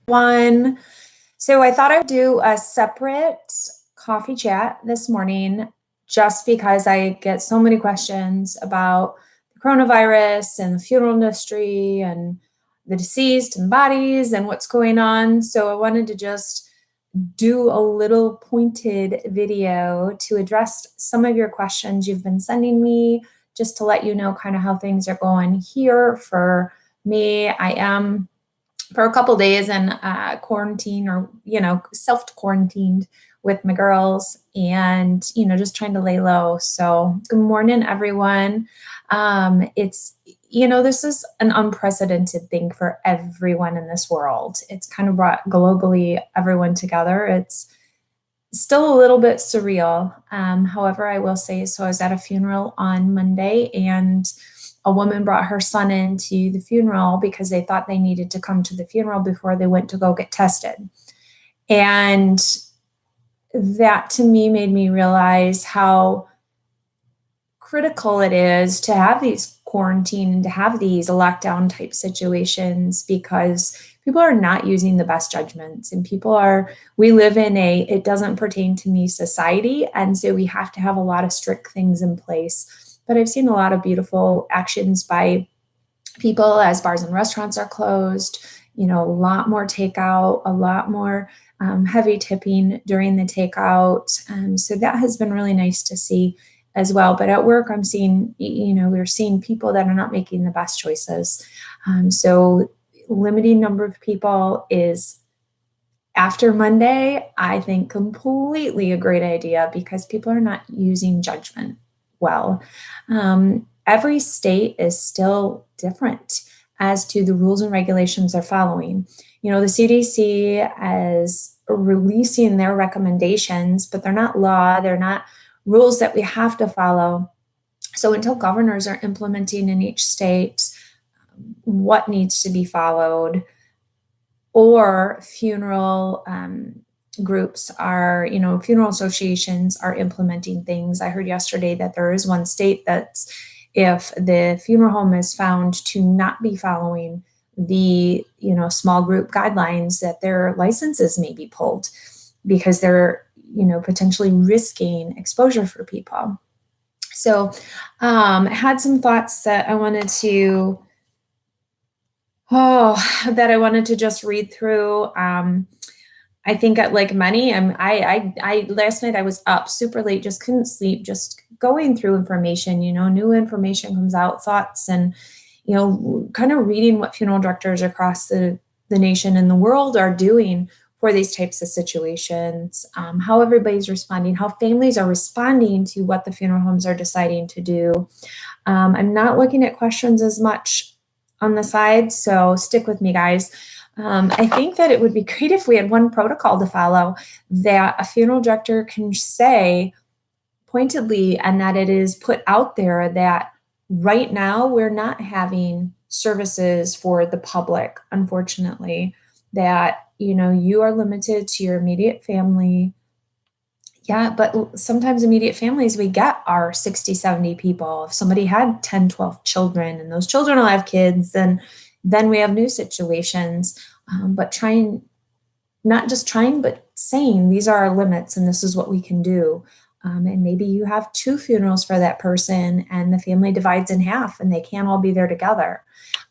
One. So I thought I'd do a separate coffee chat this morning just because I get so many questions about the coronavirus and the funeral industry and the deceased and bodies and what's going on. So I wanted to just do a little pointed video to address some of your questions you've been sending me, just to let you know kind of how things are going here for me. I am for a couple days in quarantine, or self-quarantined with my girls, and just trying to lay low. So good morning, everyone. It's this is an unprecedented thing for everyone in this world. It's kind of brought globally everyone together. It's still a little bit surreal. However, I will say, so I was at a funeral on Monday, and a woman brought her son into the funeral because they thought they needed to come to the funeral before they went to go get tested. And that to me made me realize how critical it is to have these quarantine and to have these lockdown type situations, because people are not using the best judgments, and we live in a it doesn't pertain to me society. And so we have to have a lot of strict things in place. But I've seen a lot of beautiful actions by people as bars and restaurants are closed, a lot more takeout, a lot more heavy tipping during the takeout. So that has been really nice to see as well. But at work, I'm seeing, we're seeing people that are not making the best choices. So limiting number of people is, after Monday, I think completely a great idea, because people are not using judgment well. Every state is still different as to the rules and regulations they're following. The CDC is releasing their recommendations, but they're not law, they're not rules that we have to follow. So until governors are implementing in each state what needs to be followed, or funeral groups are, funeral associations are implementing things. I heard yesterday that there is one state that's, if the funeral home is found to not be following the, small group guidelines, that their licenses may be pulled because they're, potentially risking exposure for people. So I had some thoughts that I wanted to just read through. I think like many, I last night I was up super late, just couldn't sleep, just going through information. New information comes out, thoughts, and kind of reading what funeral directors across the nation and the world are doing for these types of situations, how everybody's responding, how families are responding to what the funeral homes are deciding to do. I'm not looking at questions as much on the side, so stick with me, guys. I think that it would be great if we had one protocol to follow that a funeral director can say pointedly, and that it is put out there that right now we're not having services for the public, unfortunately, that you are limited to your immediate family. Yeah, but sometimes immediate families we get are 60, 70 people. If somebody had 10, 12 children, and those children will have kids, then we have new situations. But not just trying, but saying these are our limits and this is what we can do. And maybe you have 2 funerals for that person and the family divides in half and they can't all be there together.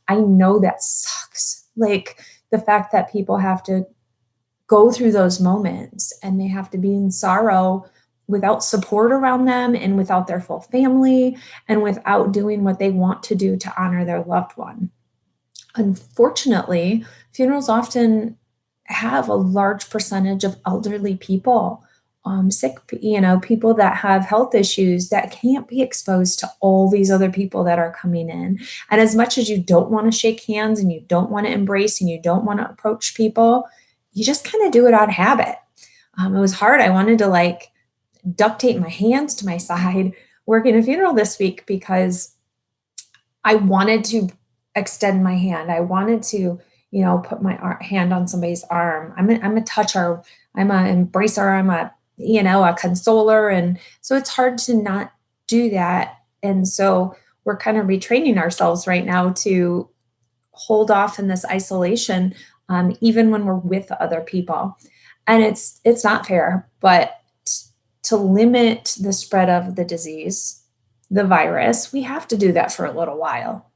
I know that sucks. Like the fact that people have to go through those moments and they have to be in sorrow without support around them and without their full family and without doing what they want to do to honor their loved one. Unfortunately, funerals often have a large percentage of elderly people, sick, people that have health issues that can't be exposed to all these other people that are coming in. And as much as you don't want to shake hands and you don't want to embrace and you don't want to approach people, you just kind of do it out of habit. It was hard. I wanted to duct tape my hands to my side working a funeral this week because I wanted to extend my hand. I wanted to, put my hand on somebody's arm. I'm a toucher. I'm an embracer. I'm a consoler. And so it's hard to not do that. And so we're kind of retraining ourselves right now to hold off in this isolation even when we're with other people. And it's not fair, but to limit the spread of the disease, the virus, we have to do that for a little while,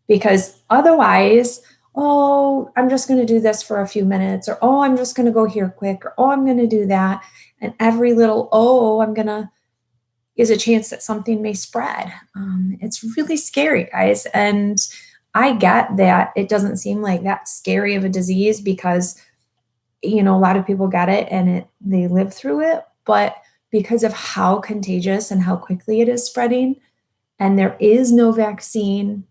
because otherwise, oh, I'm just going to do this for a few minutes, or oh, I'm just going to go here quick, or oh, I'm going to do that. And every little oh, I'm going to is a chance that something may spread. It's really scary, guys. And I get that it doesn't seem like that scary of a disease because, a lot of people get it and they live through it. But because of how contagious and how quickly it is spreading, and there is no vaccine,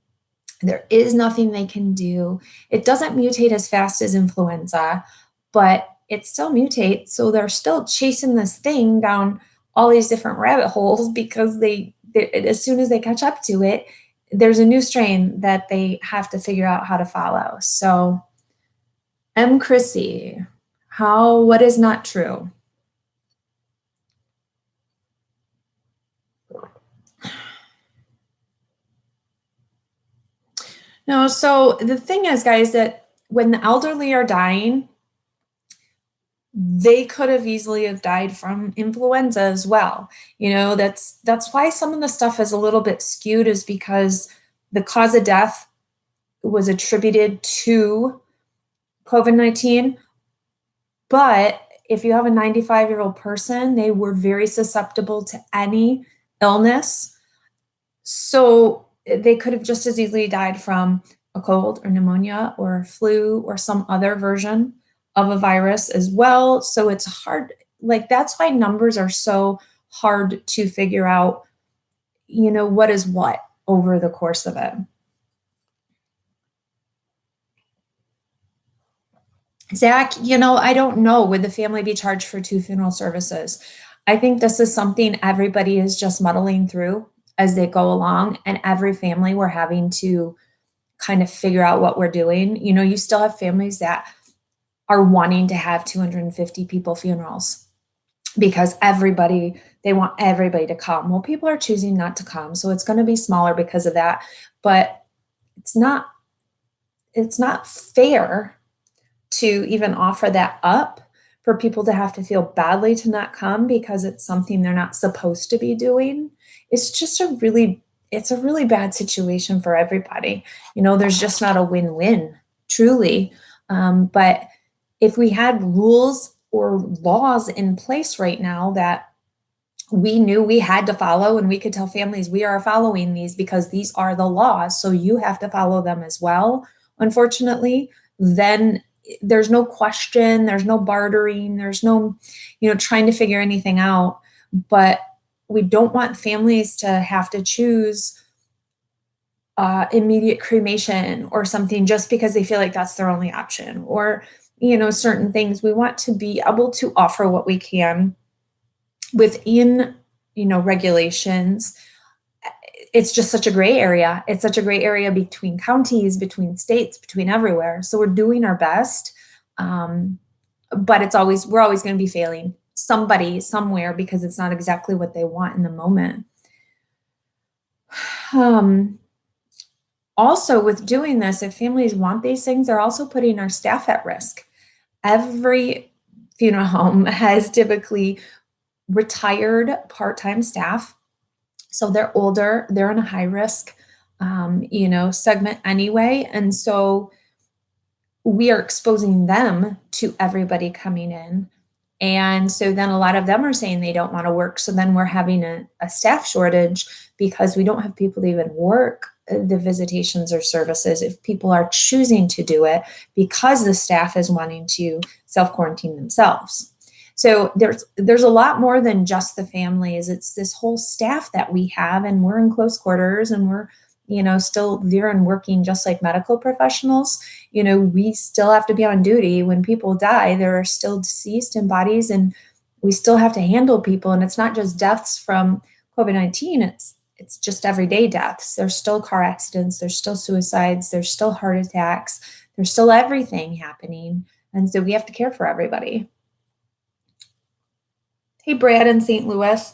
there is nothing they can do. It doesn't mutate as fast as influenza, but it still mutates. So they're still chasing this thing down all these different rabbit holes because as soon as they catch up to it, there's a new strain that they have to figure out how to follow. So, Chrissy, what is not true? No, so the thing is, guys, that when the elderly are dying, they could have easily have died from influenza as well. That's why some of the stuff is a little bit skewed, is because the cause of death was attributed to COVID-19. But if you have a 95-year-old person, they were very susceptible to any illness. So they could have just as easily died from a cold or pneumonia or flu or some other version of a virus as well. So it's hard. Like, that's why numbers are so hard to figure out, what is what over the course of it. Zach, I don't know. Would the family be charged for 2 funeral services? I think this is something everybody is just muddling through as they go along, and every family we're having to kind of figure out what we're doing. You still have families that are wanting to have 250 people funerals because they want everybody to come. Well, people are choosing not to come, so it's going to be smaller because of that. But it's not fair to even offer that up for people to have to feel badly to not come because it's something they're not supposed to be doing. It's a really bad situation for everybody. There's just not a win-win, truly. But if we had rules or laws in place right now that we knew we had to follow, and we could tell families we are following these because these are the laws, so you have to follow them as well, unfortunately, then there's no question, there's no bartering, there's no, trying to figure anything out. But we don't want families to have to choose immediate cremation or something just because they feel like that's their only option, or, certain things. We want to be able to offer what we can within, regulations. It's just such a gray area. It's such a gray area between counties, between states, between everywhere. So we're doing our best. But we're always going to be failing somebody somewhere because it's not exactly what they want in the moment. Also, with doing this, if families want these things, they're also putting our staff at risk. Every funeral home has typically retired part-time staff. So they're older, they're in a high risk, segment anyway. And so we are exposing them to everybody coming in. And so then a lot of them are saying they don't want to work. So then we're having a staff shortage because we don't have people to even work the visitations or services if people are choosing to do it because the staff is wanting to self-quarantine themselves. So there's a lot more than just the families. It's this whole staff that we have, and we're in close quarters, and we're, still there and working just like medical professionals. We still have to be on duty. When people die, there are still deceased in bodies, and we still have to handle people. And it's not just deaths from COVID-19. It's just everyday deaths. There's still car accidents. There's still suicides. There's still heart attacks. There's still everything happening. And so we have to care for everybody. Hey, Brad in St. Louis.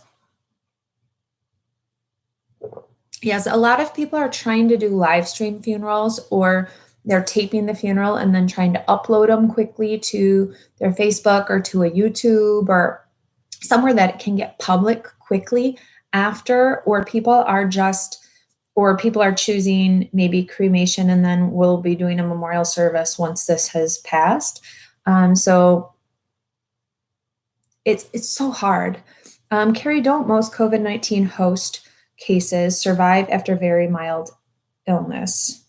Yes, a lot of people are trying to do live stream funerals or they're taping the funeral and then trying to upload them quickly to their Facebook or to a YouTube or somewhere that it can get public quickly after, or people are choosing maybe cremation and then we'll be doing a memorial service once this has passed. So it's so hard. Kari, don't most COVID-19 host cases survive after very mild illness?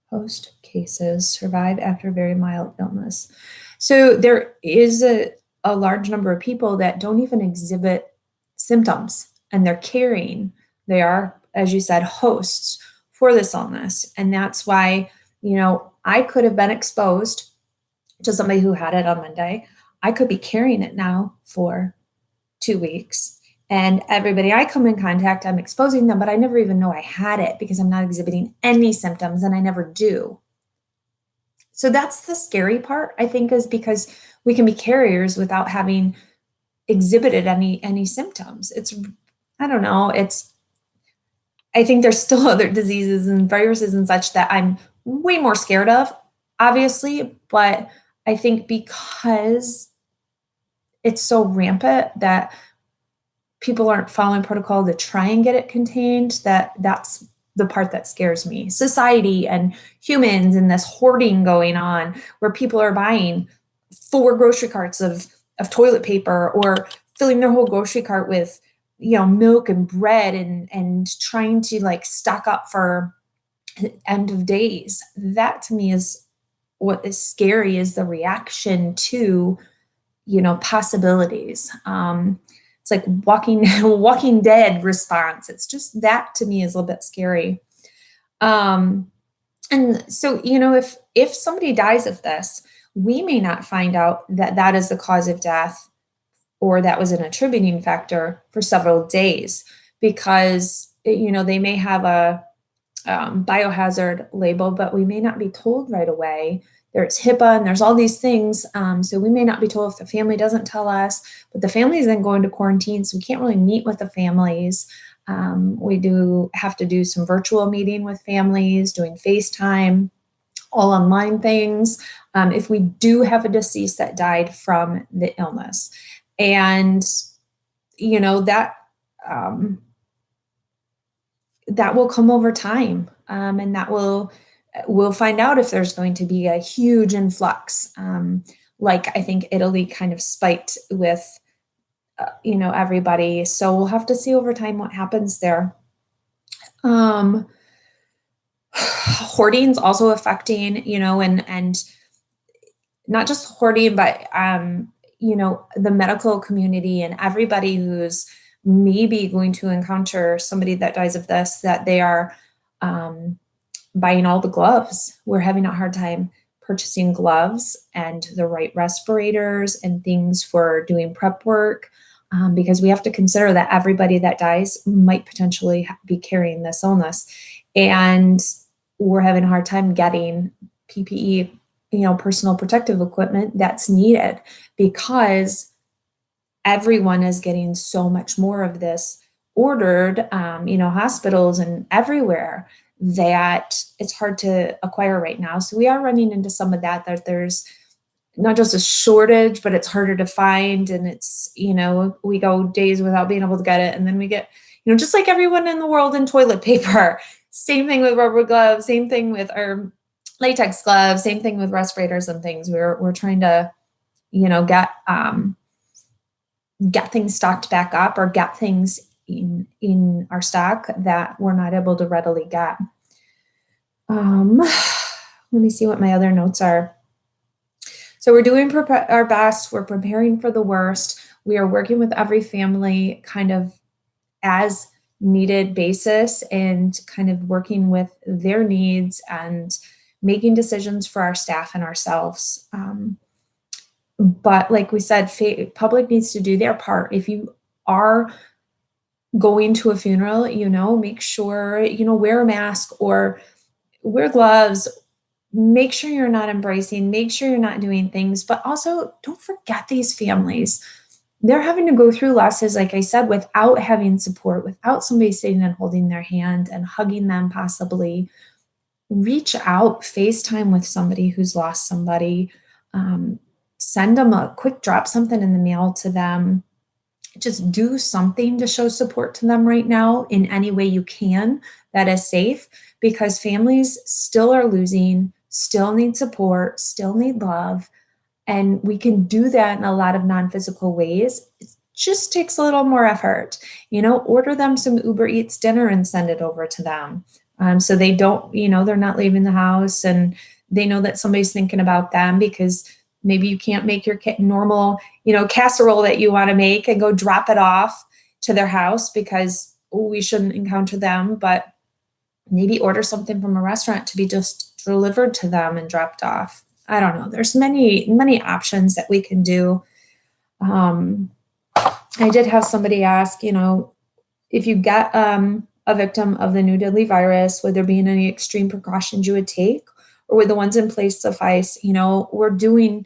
Host cases survive after very mild illness. So there is a large number of people that don't even exhibit symptoms and they're carrying. They are, as you said, hosts for this illness. And that's why, I could have been exposed to somebody who had it on Monday. I could be carrying it now for 2 weeks. And everybody I come in contact, I'm exposing them, but I never even know I had it because I'm not exhibiting any symptoms and I never do. So that's the scary part, I think, is because we can be carriers without having exhibited any symptoms. I don't know, I think there's still other diseases and viruses and such that I'm way more scared of, obviously, but I think because it's so rampant that people aren't following protocol to try and get it contained, that's the part that scares me. Society and humans and this hoarding going on where people are buying 4 grocery carts of toilet paper or filling their whole grocery cart with, milk and bread and trying to like stock up for end of days. That to me is what is scary, is the reaction to, possibilities. It's like walking dead response. It's just, that to me is a little bit scary. And so, if somebody dies of this, we may not find out that that is the cause of death or that was an attributing factor for several days because, they may have a biohazard label, but we may not be told right away. There's HIPAA and there's all these things. So we may not be told if the family doesn't tell us, but the family is then going to quarantine. So we can't really meet with the families. We do have to do some virtual meeting with families, doing FaceTime, all online things. If we do have a deceased that died from the illness. And, that will come over time. And that we'll find out if there's going to be a huge influx. Like I think Italy kind of spiked with, everybody. So we'll have to see over time what happens there. Hoarding is also affecting, and not just hoarding, but, the medical community and everybody who's maybe going to encounter somebody that dies of this, that they are buying all the gloves. We're having a hard time purchasing gloves and the right respirators and things for doing prep work, because we have to consider that everybody that dies might potentially be carrying this illness. And we're having a hard time getting PPE, personal protective equipment that's needed because everyone is getting so much more of this ordered, hospitals and everywhere, that it's hard to acquire right now. So we are running into some of that there's not just a shortage, but it's harder to find. And it's, we go days without being able to get it. And then we get, just like everyone in the world, in toilet paper. Same thing with rubber gloves, same thing with our latex gloves, same thing with respirators and things. We're trying to, get things stocked back up or get things in our stock that we're not able to readily get. Let me see what my other notes are. So we're doing our best. We're preparing for the worst. We are working with every family kind of as needed basis and kind of working with their needs and making decisions for our staff and ourselves. But like we said, public needs to do their part. If you are going to a funeral, make sure, wear a mask or wear gloves, make sure you're not embracing, make sure you're not doing things, but also don't forget these families. They're having to go through losses, like I said, without having support, without somebody sitting and holding their hand and hugging them possibly. reach out, FaceTime with somebody who's lost somebody, send them a quick, drop something in the mail to them. Just do something to show support to them right now in any way you can that is safe, because families still are losing, still need support, still need love. And we can do that in a lot of non-physical ways. It just takes a little more effort. Order them some Uber Eats dinner and send it over to them. So they don't, they're not leaving the house, and they know that somebody's thinking about them, because maybe you can't make your normal, casserole that you want to make and go drop it off to their house because we shouldn't encounter them, but maybe order something from a restaurant to be just delivered to them and dropped off. I don't know. There's many, many options that we can do. I did have somebody ask, if you get a victim of the new deadly virus, would there be any extreme precautions you would take, or would the ones in place suffice? We're doing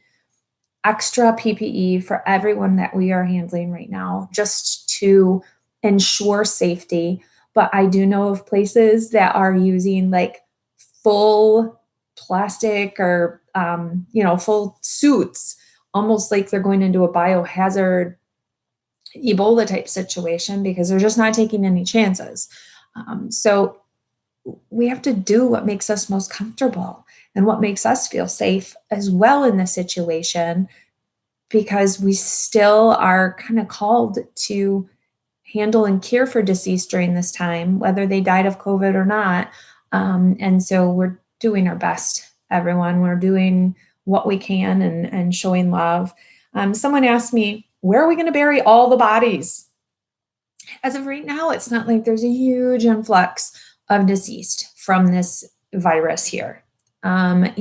extra PPE for everyone that we are handling right now, just to ensure safety. But I do know of places that are using like full plastic or, full suits, almost like they're going into a biohazard Ebola type situation, because they're just not taking any chances. So we have to do what makes us most comfortable and what makes us feel safe as well in this situation, because we still are kind of called to handle and care for deceased during this time, whether they died of COVID or not. And so we're doing our best, everyone. We're doing what we can and showing love. Someone asked me, where are we going to bury all the bodies? As of right now, it's not like there's a huge influx of deceased from this virus here. The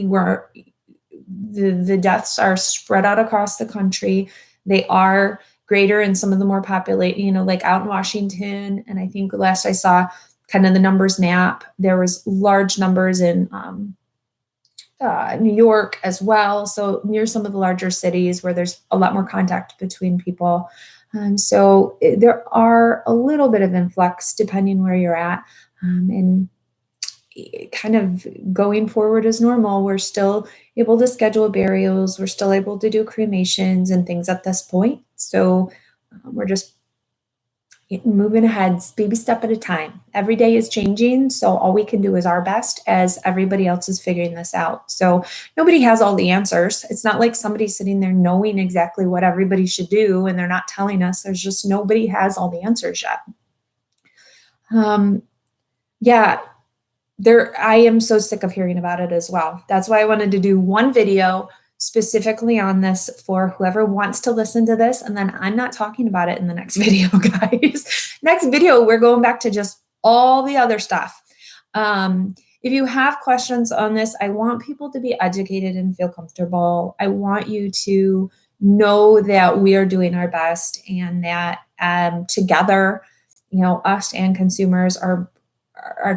deaths are spread out across the country. They are greater in some of the more populated, like out in Washington. And I think last I saw kind of the numbers map, there was large numbers in New York as well. So near some of the larger cities where there's a lot more contact between people. So there are a little bit of influx depending where you're at. And kind of going forward as normal, we're still able to schedule burials. We're still able to do cremations and things at this point. So we're just moving ahead, baby step at a time. Every day is changing, so all we can do is our best as everybody else is figuring this out. So nobody has all the answers. It's not like somebody's sitting there knowing exactly what everybody should do and they're not telling us. There's just nobody has all the answers yet. I am so sick of hearing about it as well. That's why I wanted to do one video specifically on this for whoever wants to listen to this. And then I'm not talking about it in the next video, guys. Next video, we're going back to just all the other stuff. If you have questions on this, I want people to be educated and feel comfortable. I want you to know that we are doing our best, and that together, us and consumers are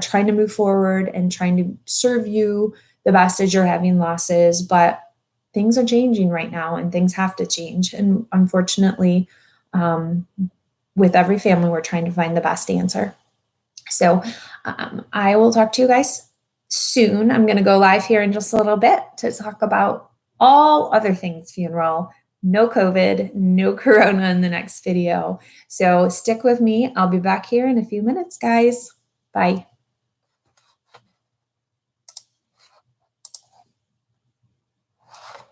trying to move forward and trying to serve you the best as you're having losses. But things are changing right now, and things have to change. And unfortunately, with every family, we're trying to find the best answer. So I will talk to you guys soon. I'm going to go live here in just a little bit to talk about all other things funeral. No COVID, no Corona in the next video. So stick with me. I'll be back here in a few minutes, guys. Bye.